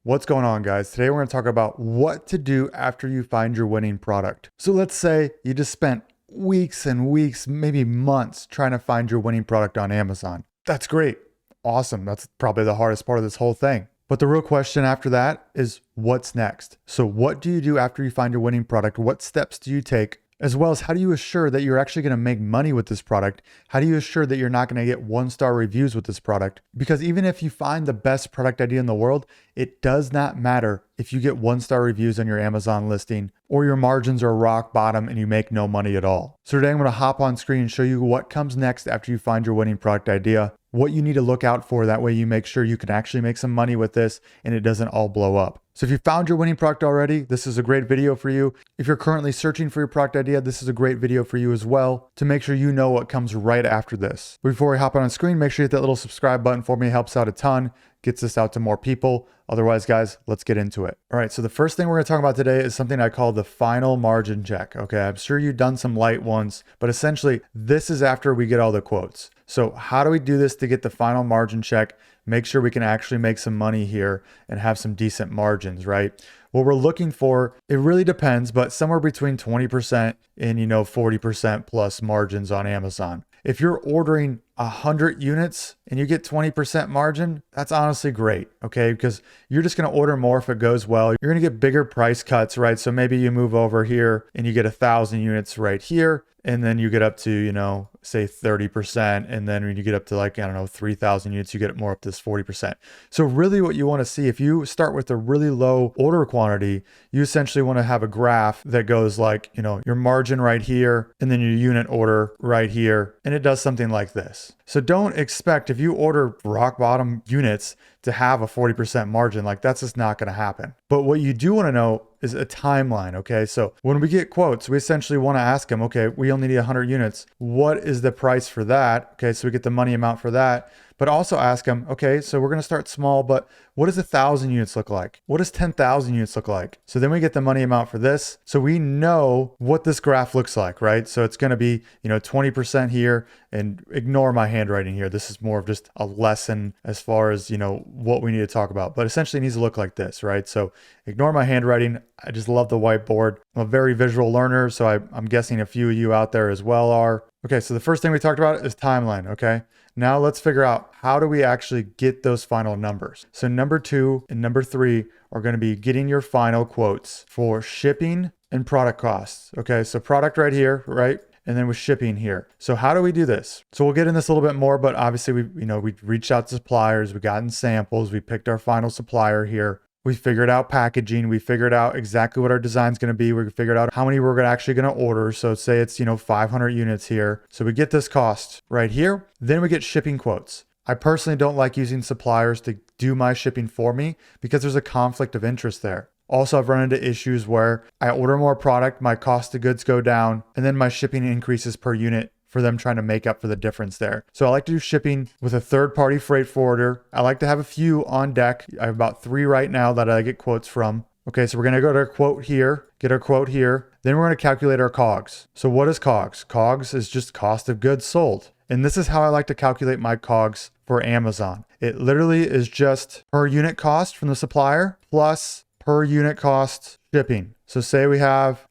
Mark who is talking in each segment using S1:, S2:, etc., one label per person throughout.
S1: What's going on, guys? Today we're going to talk about what to do after you find your winning product. So let's say you just spent weeks and weeks, maybe months trying to find your winning product on Amazon. That's great. Awesome. That's probably the hardest part of this whole thing. But the real question after that is what's next? So what do you do after you find your winning product? What steps do you take? As well as how do you assure that you're actually going to make money with this product? How do you assure that you're not going to get 1-star reviews with this product? Because even if you find the best product idea in the world, it does not matter if you get 1-star reviews on your Amazon listing or your margins are rock bottom and you make no money at all. So today I'm going to hop on screen and show you what comes next after you find your winning product idea, what you need to look out for. That way you make sure you can actually make some money with this and it doesn't all blow up. So if you found your winning product already, this is a great video for you. If you're currently searching for your product idea, this is a great video for you as well to make sure you know what comes right after this. Before we hop on screen, make sure you hit that little subscribe button for me. It helps out a ton, gets this out to more people. Otherwise, guys, let's get into it. All right, so the first thing we're gonna talk about today is something I call the final margin check. Okay, I'm sure you've done some light ones, but essentially this is after we get all the quotes. So how do we do this to get the final margin check? Make sure we can actually make some money here and have some decent margins, right? What we're looking for, it really depends, but somewhere between 20% and 40% plus margins on Amazon. If you're ordering 100 units and you get 20% margin, that's honestly great, okay? Because you're just gonna order more if it goes well. You're gonna get bigger price cuts, right? So maybe you move over here and you get 1,000 units right here, and then you get up to, say 30%. And then when you get up to 3,000 units, you get more up to this 40%. So really what you want to see, if you start with a really low order quantity, you essentially want to have a graph that goes your margin right here, and then your unit order right here. And it does something like this. So don't expect, if you order rock bottom units, to have a 40% margin. That's just not going to happen. But what you do want to know is a timeline, okay? So when we get quotes, we essentially want to ask them, okay, we only need 100 units. What is the price for that? Okay, so we get the money amount for that. But also ask them, okay, so we're going to start small, but what does 1,000 units look like? What does 10,000 units look like? So then we get the money amount for this. So we know what this graph looks like, right? So it's going to be, 20% here, and ignore my handwriting here. This is more of just a lesson as far as, what we need to talk about. But essentially it needs to look like this, right? So ignore my handwriting. I just love the whiteboard. I'm a very visual learner, so I'm guessing a few of you out there as well are. Okay, so the first thing we talked about is timeline, okay? Now let's figure out, how do we actually get those final numbers? So number 2 and number 3 are going to be getting your final quotes for shipping and product costs. Okay, so product right here, right? And then with shipping here. So how do we do this? So we'll get in this a little bit more, but obviously we reached out to suppliers, we gotten samples, we picked our final supplier here. We figured out packaging. We figured out exactly what our design's going to be. We figured out how many we're actually going to order. So say it's, 500 units here. So we get this cost right here. Then we get shipping quotes. I personally don't like using suppliers to do my shipping for me because there's a conflict of interest there. Also, I've run into issues where I order more product, my cost of goods go down, and then my shipping increases per unit for them trying to make up for the difference there. So I like to do shipping with a third-party freight forwarder. I like to have a few on deck. I have about 3 right now that I get quotes from. Okay, so we're gonna go to our quote here, get our quote here. Then we're gonna calculate our COGS. So what is COGS? COGS is just cost of goods sold. And this is how I like to calculate my COGS for Amazon. It literally is just per unit cost from the supplier plus per unit cost shipping. So say we have,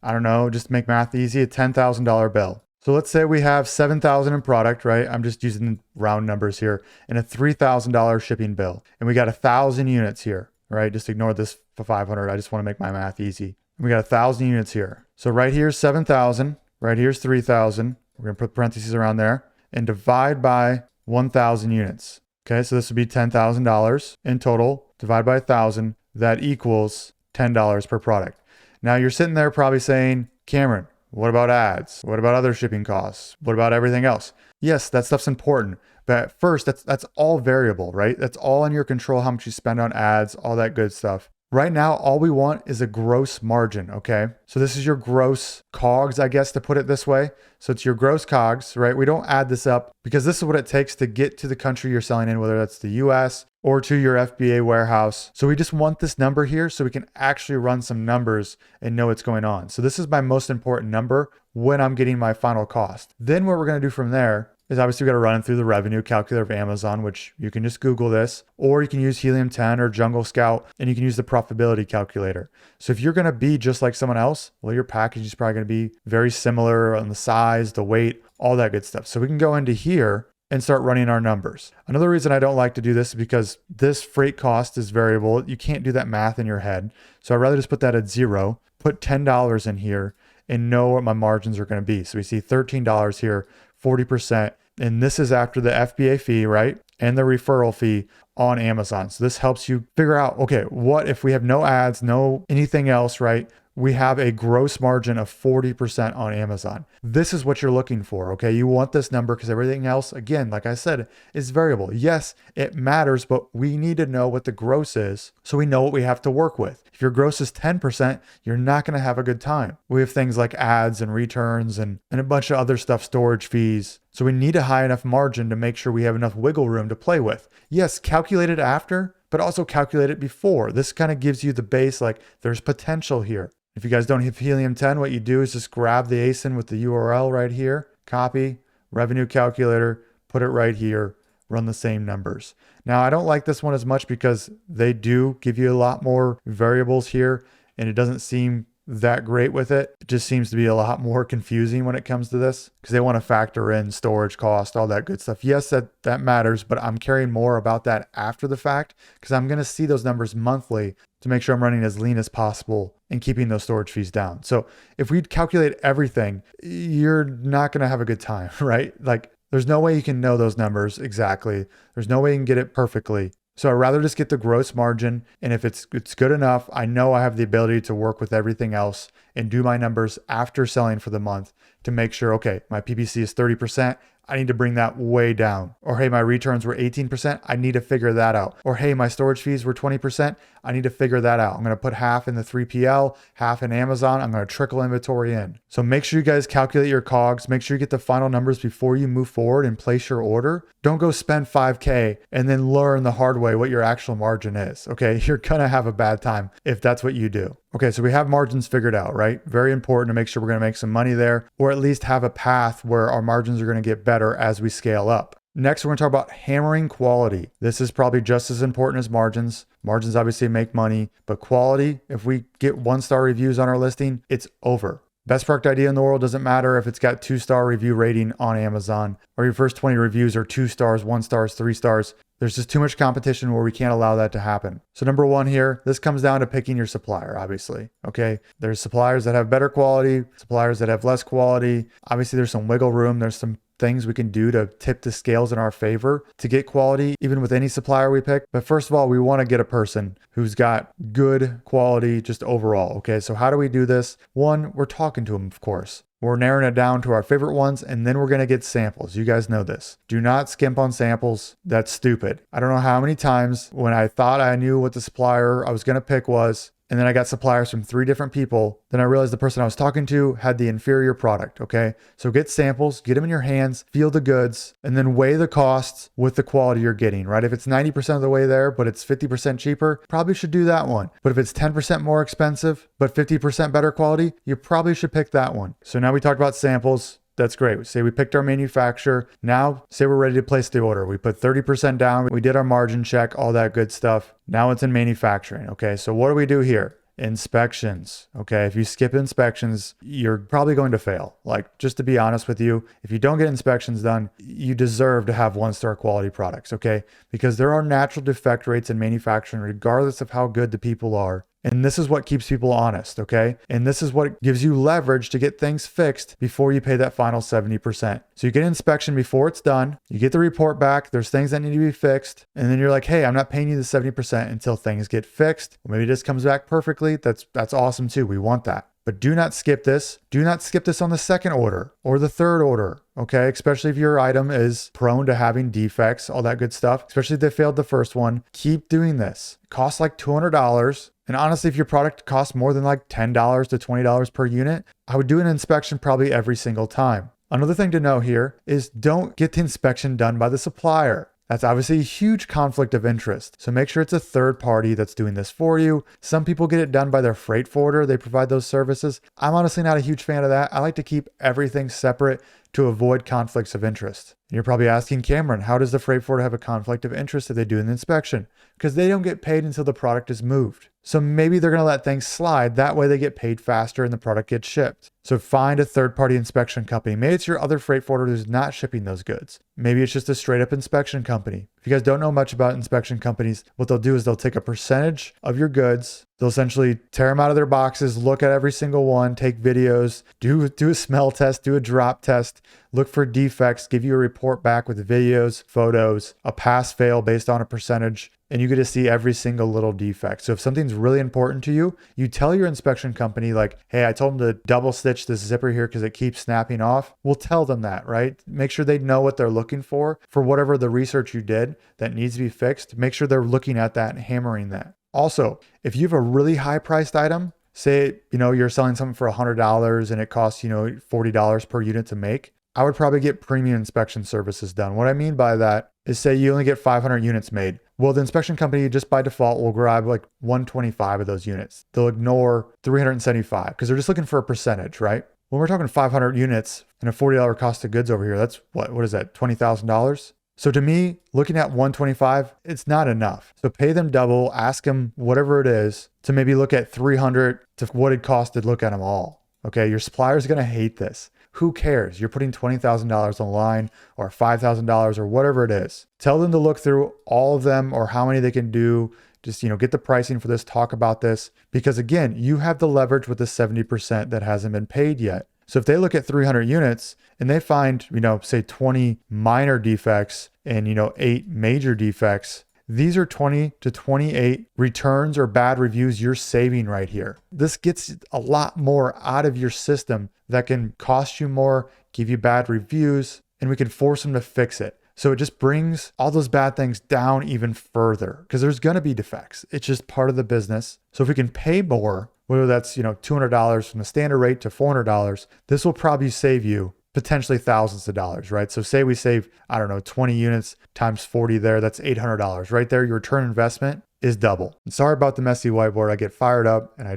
S1: just make math easy, a $10,000 bill. So let's say we have 7,000 in product, right? I'm just using round numbers here, and a $3,000 shipping bill. And we got 1,000 units here, right? Just ignore this for 500. I just want to make my math easy. And we got 1,000 units here. So right here's 7,000, right here's 3,000. We're gonna put parentheses around there and divide by 1,000 units. Okay, so this would be $10,000 in total, divide by 1,000. That equals $10 per product. Now you're sitting there probably saying, Cameron, what about ads? What about other shipping costs? What about everything else? Yes, that stuff's important. But at first, that's all variable, right? That's all in your control, how much you spend on ads, all that good stuff. Right now, all we want is a gross margin, okay? So this is your gross COGS, I guess, to put it this way. So it's your gross COGS, right? We don't add this up because this is what it takes to get to the country you're selling in, whether that's the US or to your FBA warehouse. So we just want this number here so we can actually run some numbers and know what's going on. So this is my most important number when I'm getting my final cost. Then what we're gonna do from there is obviously we got to run it through the revenue calculator of Amazon, which you can just Google this, or you can use Helium 10 or Jungle Scout, and you can use the profitability calculator. So if you're going to be just like someone else, well, your package is probably going to be very similar on the size, the weight, all that good stuff. So we can go into here and start running our numbers. Another reason I don't like to do this is because this freight cost is variable. You can't do that math in your head. So I'd rather just put that at 0, put $10 in here, and know what my margins are going to be. So we see $13 here, 40%. And this is after the FBA fee, right? And the referral fee on Amazon. So this helps you figure out, okay, what if we have no ads, no anything else, right? We have a gross margin of 40% on Amazon. This is what you're looking for, okay? You want this number because everything else, again, like I said, is variable. Yes, it matters, but we need to know what the gross is so we know what we have to work with. If your gross is 10%, you're not going to have a good time. We have things like ads and returns and a bunch of other stuff, storage fees. So we need a high enough margin to make sure we have enough wiggle room to play with. Yes, calculate it after, but also calculate it before. This kind of gives you the base, like there's potential here. If you guys don't have Helium 10, what you do is just grab the ASIN with the URL right here, copy, revenue calculator, put it right here, run the same numbers. Now, I don't like this one as much because they do give you a lot more variables here, and it doesn't seem that great with it. It just seems to be a lot more confusing when it comes to this because they want to factor in storage cost, all that good stuff. Yes, that matters, but I'm caring more about that after the fact because I'm going to see those numbers monthly to make sure I'm running as lean as possible and keeping those storage fees down. So if we calculate everything, you're not going to have a good time, right? Like there's no way you can know those numbers exactly. There's no way you can get it perfectly. So I'd rather just get the gross margin. And if it's good enough, I know I have the ability to work with everything else and do my numbers after selling for the month to make sure, okay, my PPC is 30%. I need to bring that way down. Or hey, my returns were 18%. I need to figure that out. Or hey, my storage fees were 20%. I need to figure that out. I'm going to put half in the 3PL, half in Amazon. I'm going to trickle inventory in. So make sure you guys calculate your COGS. Make sure you get the final numbers before you move forward and place your order. Don't go spend $5K and then learn the hard way what your actual margin is. Okay, you're going to have a bad time if that's what you do. Okay, so we have margins figured out, right? Very important to make sure we're going to make some money there, or at least have a path where our margins are going to get better as we scale up. Next, we're going to talk about hammering quality. This is probably just as important as margins. Margins obviously make money, but quality, if we get 1-star reviews on our listing, it's over. Best product idea in the world doesn't matter if it's got 2-star review rating on Amazon or your first 20 reviews are 2 stars, 1 stars, 3 stars. There's just too much competition where we can't allow that to happen. So number one here, this comes down to picking your supplier, obviously. Okay. There's suppliers that have better quality, suppliers that have less quality. Obviously there's some wiggle room. There's some things we can do to tip the scales in our favor to get quality, even with any supplier we pick. But first of all, we want to get a person who's got good quality just overall. Okay. So how do we do this? One, we're talking to them, of course. We're narrowing it down to our favorite ones, and then we're going to get samples. You guys know this. Do not skimp on samples. That's stupid. I don't know how many times when I thought I knew what the supplier I was going to pick was, and then I got suppliers from 3 different people. Then I realized the person I was talking to had the inferior product, okay? So get samples, get them in your hands, feel the goods, and then weigh the costs with the quality you're getting, right? If it's 90% of the way there, but it's 50% cheaper, probably should do that one. But if it's 10% more expensive, but 50% better quality, you probably should pick that one. So now we talked about samples. That's great. Say we picked our manufacturer. Now, say we're ready to place the order. We put 30% down. We did our margin check, all that good stuff. Now it's in manufacturing. Okay, so what do we do here? Inspections. Okay, if you skip inspections, you're probably going to fail. Like, just to be honest with you, if you don't get inspections done, you deserve to have 1-star quality products. Okay, because there are natural defect rates in manufacturing, regardless of how good the people are. And this is what keeps people honest, okay? And this is what gives you leverage to get things fixed before you pay that final 70%. So you get an inspection before it's done, you get the report back, there's things that need to be fixed, and then you're like, hey, I'm not paying you the 70% until things get fixed. Or maybe this comes back perfectly. That's awesome too. We want that. But do not skip this. Do not skip this on the second order or the third order, okay? Especially if your item is prone to having defects, all that good stuff, especially if they failed the first one. Keep doing this. It costs like $200. And honestly, if your product costs more than like $10 to $20 per unit, I would do an inspection probably every single time. Another thing to know here is don't get the inspection done by the supplier. That's obviously a huge conflict of interest. So make sure it's a third party that's doing this for you. Some people get it done by their freight forwarder. They provide those services. I'm honestly not a huge fan of that. I like to keep everything separate to avoid conflicts of interest. And you're probably asking Cameron, how does the freight forwarder have a conflict of interest if they do an inspection? Because they don't get paid until the product is moved. So maybe they're going to let things slide. That way they get paid faster and the product gets shipped. So find a third-party inspection company. Maybe it's your other freight forwarder who's not shipping those goods. Maybe it's just a straight-up inspection company. If you guys don't know much about inspection companies, what they'll do is they'll take a percentage of your goods. They'll essentially tear them out of their boxes, look at every single one, take videos, do a smell test, do a drop test, look for defects, give you a report back with videos, photos, a pass-fail based on a percentage, and you get to see every single little defect. So if something's really important to you, you tell your inspection company like, hey, I told them to double stitch this zipper here because it keeps snapping off. We'll tell them that, right? Make sure they know what they're looking for whatever the research you did that needs to be fixed. Make sure they're looking at that and hammering that. Also, if you have a really high priced item, say, you're selling something for $100 and it costs, $40 per unit to make, I would probably get premium inspection services done. What I mean by that is say you only get 500 units made. Well, the inspection company just by default will grab like 125 of those units. They'll ignore 375 because they're just looking for a percentage, right? When we're talking 500 units and a $40 cost of goods over here, that's what is that? $20,000? So to me, looking at 125, it's not enough. So pay them double, ask them whatever it is to maybe look at 300 to what it cost to look at them all. Okay, your supplier's going to hate this. Who cares? You're putting $20,000 on the line or $5,000 or whatever it is. Tell them to look through all of them or how many they can do. Just, get the pricing for this, talk about this. Because again, you have the leverage with the 70% that hasn't been paid yet. So if they look at 300 units and they find, say 20 minor defects and, 8 major defects, these are 20 to 28 returns or bad reviews you're saving right here. This gets a lot more out of your system that can cost you more, give you bad reviews, and we can force them to fix it. So it just brings all those bad things down even further because there's going to be defects. It's just part of the business. So if we can pay more, whether that's, $200 from the standard rate to $400, this will probably save you potentially thousands of dollars, right? So say we save, 20 units times 40 there, that's $800. Right there, your return investment is double. And sorry about the messy whiteboard. I get fired up and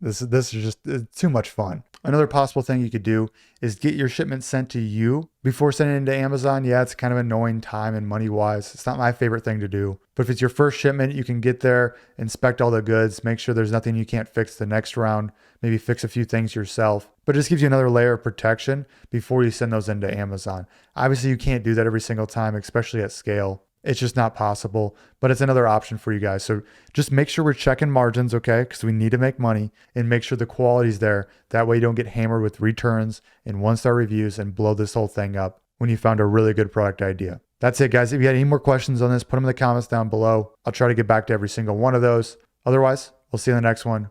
S1: this is just too much fun. Another possible thing you could do is get your shipment sent to you before sending it into Amazon. Yeah, it's kind of annoying time and money wise. It's not my favorite thing to do. But if it's your first shipment, you can get there, inspect all the goods, make sure there's nothing you can't fix the next round, maybe fix a few things yourself. But it just gives you another layer of protection before you send those into Amazon. Obviously, you can't do that every single time, especially at scale. It's just not possible, but it's another option for you guys. So just make sure we're checking margins, okay? Because we need to make money, and make sure the quality's there. That way you don't get hammered with returns and 1-star reviews and blow this whole thing up when you found a really good product idea. That's it, guys. If you had any more questions on this, put them in the comments down below. I'll try to get back to every single one of those. Otherwise, we'll see you in the next one.